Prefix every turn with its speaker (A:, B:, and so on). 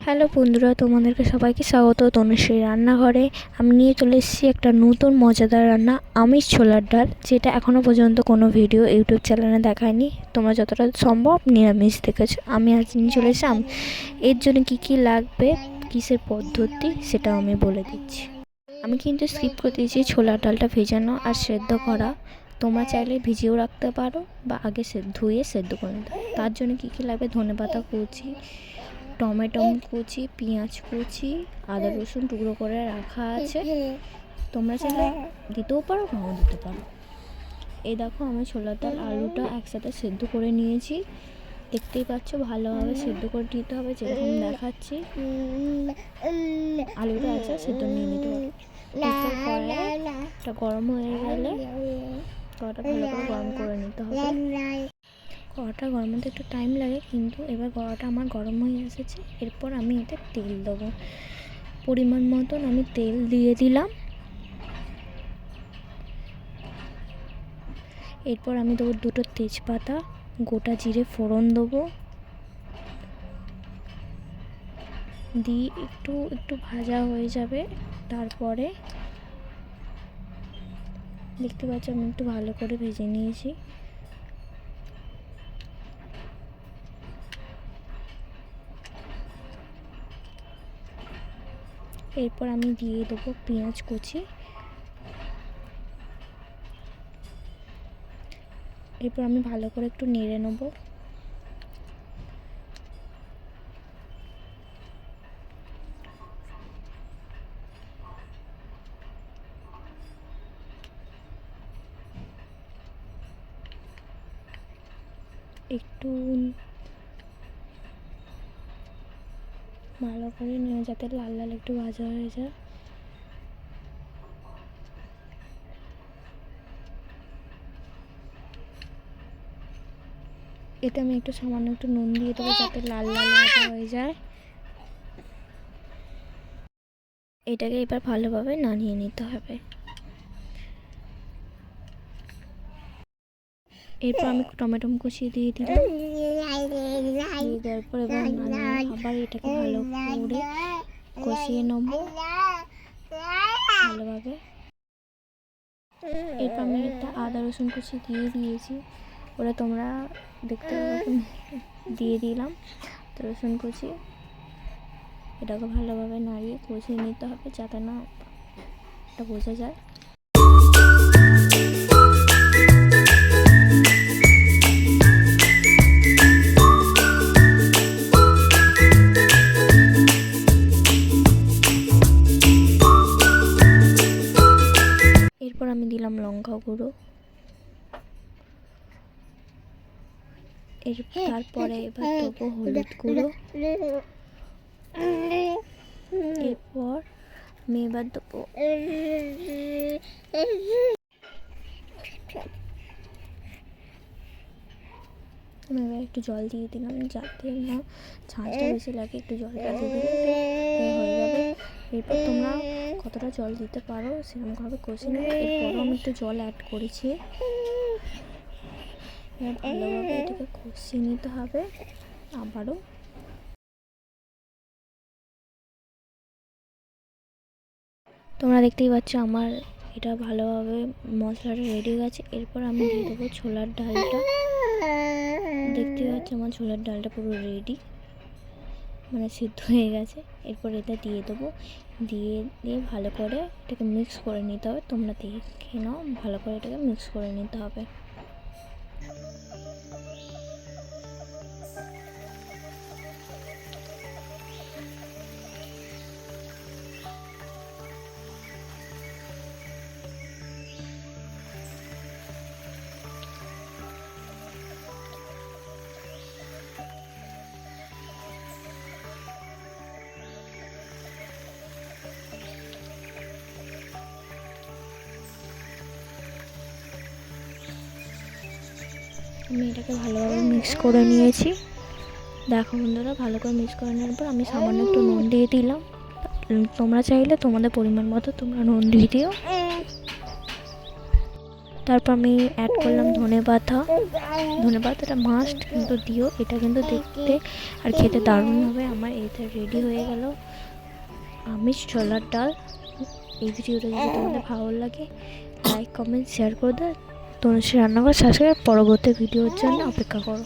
A: Hello বন্ধুরা, তোমাদেরকে সবাইকে স্বাগত তনুশ্রী রান্নাঘরে। আমি নিয়ে চলে এসেছি একটা নতুন মজাদার রান্না, আমিষ ছোলার ডাল, যেটা এখনও পর্যন্ত কোনো ভিডিও ইউটিউব চ্যানেলে দেখায়নি। তোমরা যতটা সম্ভব নিরামিষ দেখেছো। আমি আজ নিয়ে চলে এসেছি। এর জন্য কী লাগবে, কিসের পদ্ধতি, সেটাও আমি বলে দিচ্ছি। আমি কিন্তু স্কিপ করে দিয়েছি ছোলার ডালটা ভেজানো আর সেদ্ধ করা। তোমরা চাইলে ভিজিয়েও রাখতে পারো বা আগে ধুয়ে সেদ্ধ করে নিতে। তার জন্য কী লাগবে: ধনেপাতা কুচি, টমেটো কুচি, পেঁয়াজ কুচি, আদা রসুন টুকরো করে রাখা আছে। তোমরা চাইলে দিতেও পারো, নাও দিতে পারো। এই দেখো, আমি ছোলার ডাল আলুটা একসাথে সেদ্ধ করে নিয়েছি। দেখতেই পাচ্ছ, ভালোভাবে সেদ্ধ করে নিতে হবে, যেরকম দেখাচ্ছি। আলুটা আছে সেদ্ধ নিয়ে নিতে হবে। কড়াইটা গরম হয়ে গেলে কড়াইটা ভালো করে গরম করে নিতে হবে। কড়াটা গরম হতে একটু টাইম লাগে, কিন্তু এবার কড়াটা আমার গরম হয়ে এসেছে। এরপর আমি এতে তেল দেবো। পরিমাণ মতন আমি তেল দিয়ে দিলাম। এরপর আমি দেবো দুটো তেজপাতা, গোটা জিরে ফোড়ন দেবো। দিয়ে একটু ভাজা হয়ে যাবে। তারপরে দেখতে পাচ্ছি আমি একটু ভালো করে ভেজে নিয়েছি। এরপর আমি দিয়ে দেবো পেঁয়াজ কুচি। এরপর আমি ভালো করে একটু নেড়ে নেব। একটু ভালো করে নিয়ে, যাতে লাল লাল একটু ভাজা হয়ে যায়। এতে আমি একটু সামান্য একটু নুন দিয়ে দেবো, যাতে লাল লাল ভাজা হয়ে যায়। এটাকে এবার ভালোভাবে নাড়িয়ে নিতে হবে। এরপর আমি টমেটো কুচিয়ে দিয়ে দিলাম। দিয়ে দেওয়ার পর এবার আবার এটাকে ভালো করে কষিয়ে নেব ভালোভাবে। এরপর আমি একটা আদা রসুন কুচি দিয়ে দিয়েছি। ওরা তোমরা দেখতে পাবে, দিয়ে দিলাম আদা রসুন কুচি। এটাকে ভালোভাবে নাড়িয়ে কষিয়ে নিতে হবে, যাতে না এটা বোঝা যায়। এরপর আমি দিলাম লঙ্কা গুঁড়ো। তারপরে এবার দেবো হলুদ গুঁড়ো। এরপর আমি এবার দেবো আমি এবার একটু জল দিয়ে দিলাম, যাতে না ঝাঁঝটা বেশি লাগে। একটু জলটা দিয়ে দিলে হয়ে যাবে। এরপর তোমরা কতটা জল দিতে পারো সেরকমভাবে কষিয়ে নেবে। এরপরও আমি একটু জল অ্যাড করেছি। এবার ভালোভাবে এটাকে কষিয়ে নিতে হবে আবারও। তোমরা দেখতেই পাচ্ছ আমার এটা ভালোভাবে মশলাটা রেডি হয়ে গেছে। এরপর আমি দিয়ে দেবো ছোলার ডালটা। দেখতেই পাচ্ছ আমার ছোলার ডালটা পুরো রেডি, মানে সিদ্ধ হয়ে গেছে। এরপর এটা দিয়ে দেবো। দিয়ে ভালো করে এটাকে মিক্স করে নিতে হবে। তোমরা দেখে নাও, ভালো করে এটাকে মিক্স করে নিতে হবে। আমি এটাকে ভালোভাবে মিক্স করে নিয়েছি। দেখো বন্ধুরা, ভালো করে মিক্স করে নেওয়ার পর আমি সামান্য একটু নুন দিয়ে দিলাম। তোমরা চাইলে তোমাদের পরিমাণ মতো তোমরা নুন দিয়ে দিও। তারপর আমি অ্যাড করলাম ধনেপাতাটা মাস্ট কিন্তু দিও, এটা কিন্তু দেখতে আর খেতে দারুণ হবে। আমার এটা রেডি হয়ে গেল আমিষ ছোলার ডাল। এই ভিডিওটা যদি তোমাদের ভালো লাগে লাইক কমেন্ট শেয়ার করে দাও। তনুশ্রী রান্নাঘর সাবস্ক্রাইব, পরবর্তী ভিডিওর জন্য অপেক্ষা করো।